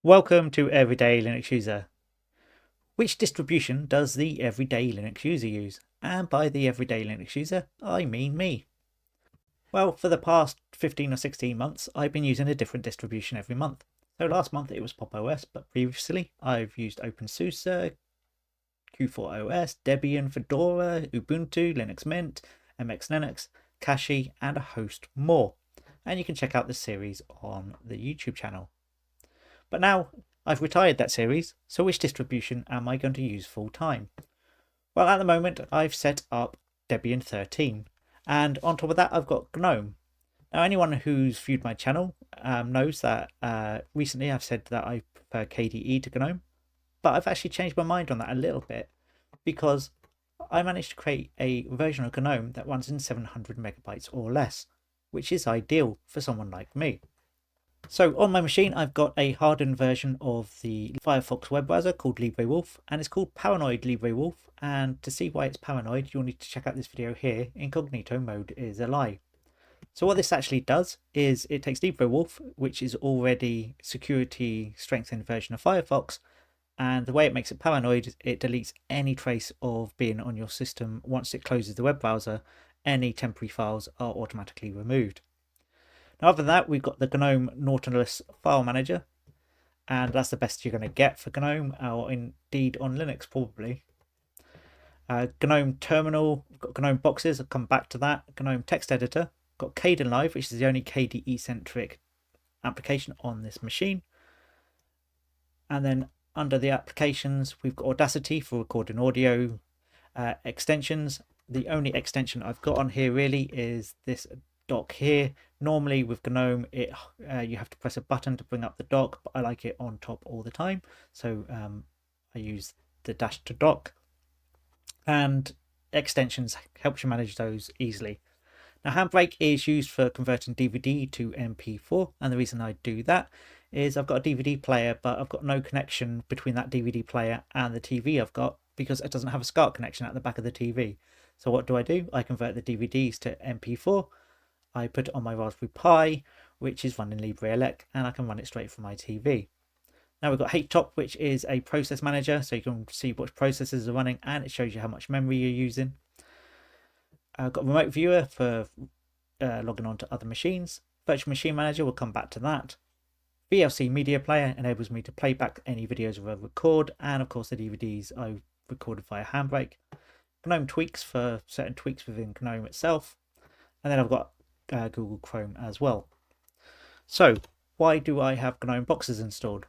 Welcome to Everyday Linux User. Which distribution does the Everyday Linux User use? And by the Everyday Linux User, I mean me. Well, for the past 15 or 16 months, I've been using a different distribution every month. So last month it was Pop! OS, but previously I've used OpenSUSE, Q4OS, Debian, Fedora, Ubuntu, Linux Mint, MX Linux, Kashii, and a host more. And you can check out the series on the YouTube channel. But now I've retired that series, so which distribution am I going to use full time? Well, at the moment I've set up Debian 13, and on top of that I've got Gnome. Now, anyone who's viewed my channel knows that recently I've said that I prefer KDE to Gnome, but I've actually changed my mind on that a little bit because I managed to create a version of Gnome that runs in 700 megabytes or less, which is ideal for someone like me. So on my machine, I've got a hardened version of the Firefox web browser called LibreWolf, and it's called Paranoid LibreWolf. And to see why it's paranoid, you'll need to check out this video here. Incognito mode is a lie. So what this actually does is it takes LibreWolf, which is already security strengthened version of Firefox, and the way it makes it paranoid is it deletes any trace of being on your system. Once it closes the web browser, any temporary files are automatically removed. Now, other than that, we've got the Gnome Nautilus file manager, and that's the best you're going to get for Gnome, or indeed on Linux probably. Gnome terminal, we've got Gnome boxes, I'll come back to that. Gnome text editor, got Kdenlive, which is the only KDE centric application on this machine. And then under the applications, we've got Audacity for recording audio, extensions. The only extension I've got on here really is this dock here. Normally with Gnome you have to press a button to bring up the dock, but I like it on top all the time, so I use the dash to dock, and extensions helps you manage those easily. Now, Handbrake is used for converting DVD to MP4, and the reason I do that is I've got a DVD player, but I've got no connection between that DVD player and the TV I've got because it doesn't have a SCART connection at the back of the TV. So what do? I convert the DVDs to MP4. I put it on my Raspberry Pi, which is running LibreElec, and I can run it straight from my TV. Now we've got HTOP, which is a process manager, so you can see which processes are running, and it shows you how much memory you're using. I've got Remote Viewer for logging on to other machines. Virtual Machine Manager, we'll come back to that. VLC Media Player enables me to play back any videos I record, and of course the DVDs I recorded via Handbrake. Gnome Tweaks for certain tweaks within Gnome itself. And then I've got Google Chrome as well. So why do I have Gnome boxes installed?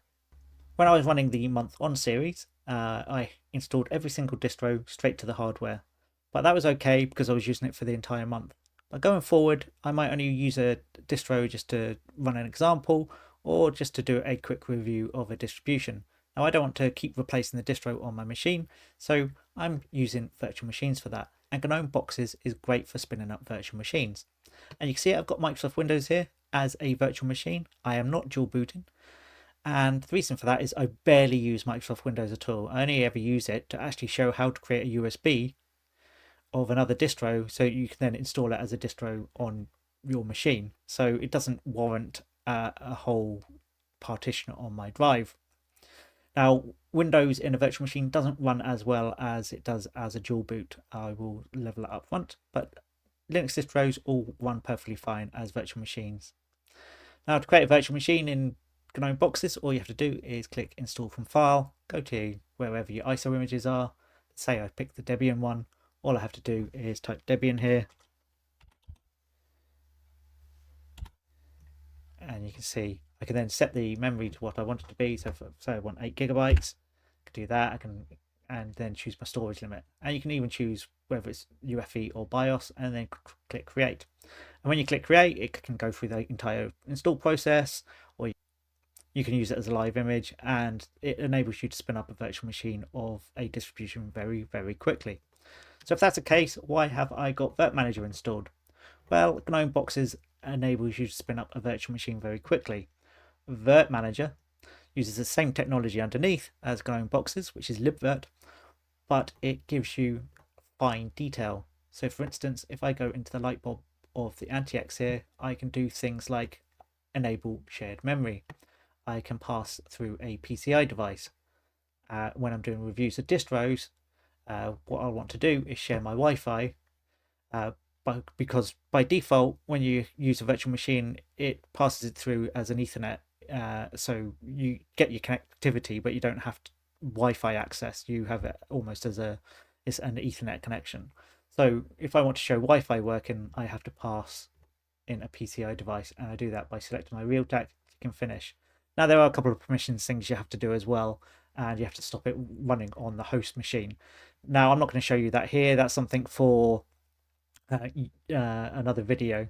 When I was running the month on series, I installed every single distro straight to the hardware, but that was okay because I was using it for the entire month. But going forward, I might only use a distro just to run an example or just to do a quick review of a distribution. Now, I don't want to keep replacing the distro on my machine, so I'm using virtual machines for that. And Gnome Boxes is great for spinning up virtual machines. And you can see I've got Microsoft Windows here as a virtual machine. I am not dual booting. And the reason for that is I barely use Microsoft Windows at all. I only ever use it to actually show how to create a USB of another distro so you can then install it as a distro on your machine. So it doesn't warrant a whole partition on my drive. Now, Windows in a virtual machine doesn't run as well as it does as a dual boot. I will level it up front, but Linux distros all run perfectly fine as virtual machines. Now, to create a virtual machine in Gnome Boxes, all you have to do is click Install from File, go to wherever your ISO images are. Say I pick the Debian one. All I have to do is type Debian here. And you can see I can then set the memory to what I want it to be. So say I want 8 gigabytes, I can do that. I can and then choose my storage limit. And you can even choose whether it's UEFI or BIOS and then click Create. And when you click Create, it can go through the entire install process, or you can use it as a live image, and it enables you to spin up a virtual machine of a distribution very, very quickly. So if that's the case, why have I got Virt Manager installed? Well, Gnome Boxes enables you to spin up a virtual machine very quickly. Virt Manager uses the same technology underneath as Gnome Boxes, which is libvirt, but it gives you fine detail. So for instance, if I go into the light bulb of the anti-X here, I can do things like enable shared memory. I can pass through a PCI device. When I'm doing reviews of distros, what I want to do is share my Wi-Fi, because by default, when you use a virtual machine, it passes it through as an Ethernet. So you get your connectivity, but you don't have Wi-Fi access. You have it almost as it's an Ethernet connection. So if I want to show Wi-Fi working, I have to pass in a PCI device, and I do that by selecting my Realtek, clicking finish. Now there are a couple of permissions things you have to do as well, and you have to stop it running on the host machine. Now I'm not going to show you that here. That's something for another video,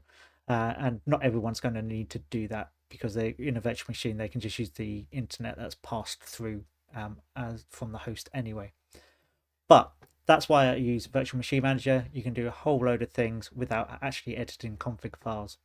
and not everyone's going to need to do that, because they, in a virtual machine, they can just use the internet that's passed through as from the host anyway. But that's why I use Virtual Machine Manager. You can do a whole load of things without actually editing config files.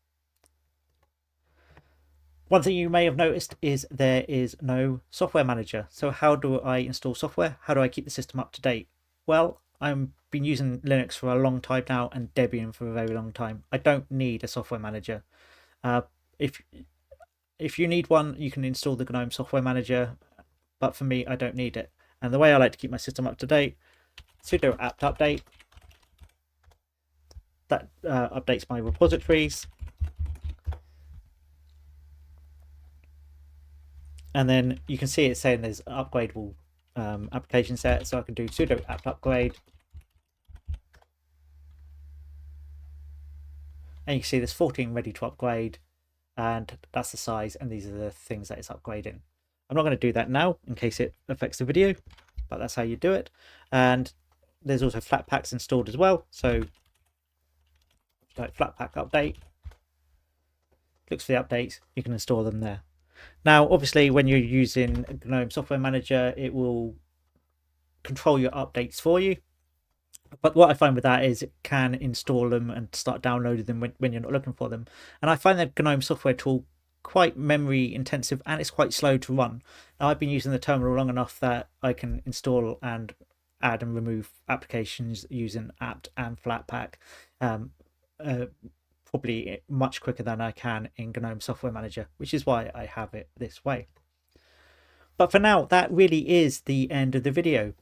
One thing you may have noticed is there is no software manager. So how do I install software? How do I keep the system up to date? Well, I've been using Linux for a long time now, and Debian for a very long time. I don't need a software manager. If you need one, you can install the Gnome software manager, but for me, I don't need it. And the way I like to keep my system up to date, sudo apt update. That updates my repositories. And then you can see it saying there's upgradable application set, so I can do sudo apt upgrade. And you can see there's 14 ready to upgrade, and that's the size, and these are the things that it's upgrading. I'm not going to do that now in case it affects the video, but that's how you do it. And there's also Flatpaks installed as well, so like Flatpak update, looks for the updates, you can install them there. Now obviously when you're using GNOME Software Manager, it will control your updates for you, but what I find with that is it can install them and start downloading them when you're not looking for them. And I find that GNOME software tool quite memory intensive, and it's quite slow to run. Now I've been using the terminal long enough that I can install and add and remove applications using apt and Flatpak probably much quicker than I can in GNOME Software Manager, which is why I have it this way. But for now, that really is the end of the video,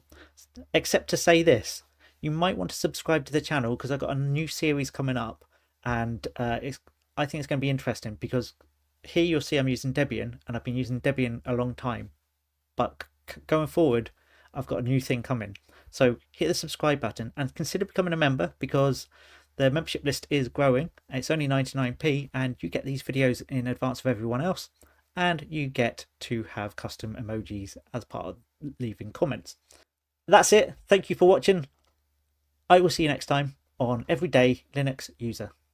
except to say this: you might want to subscribe to the channel, because I've got a new series coming up, and I think it's going to be interesting, because here you'll see I'm using Debian, and I've been using Debian a long time, but going forward I've got a new thing coming. So hit the subscribe button and consider becoming a member, because the membership list is growing. It's only 99p, and you get these videos in advance of everyone else, and you get to have custom emojis as part of leaving comments. That's it. Thank you for watching. I will see you next time on Everyday Linux User.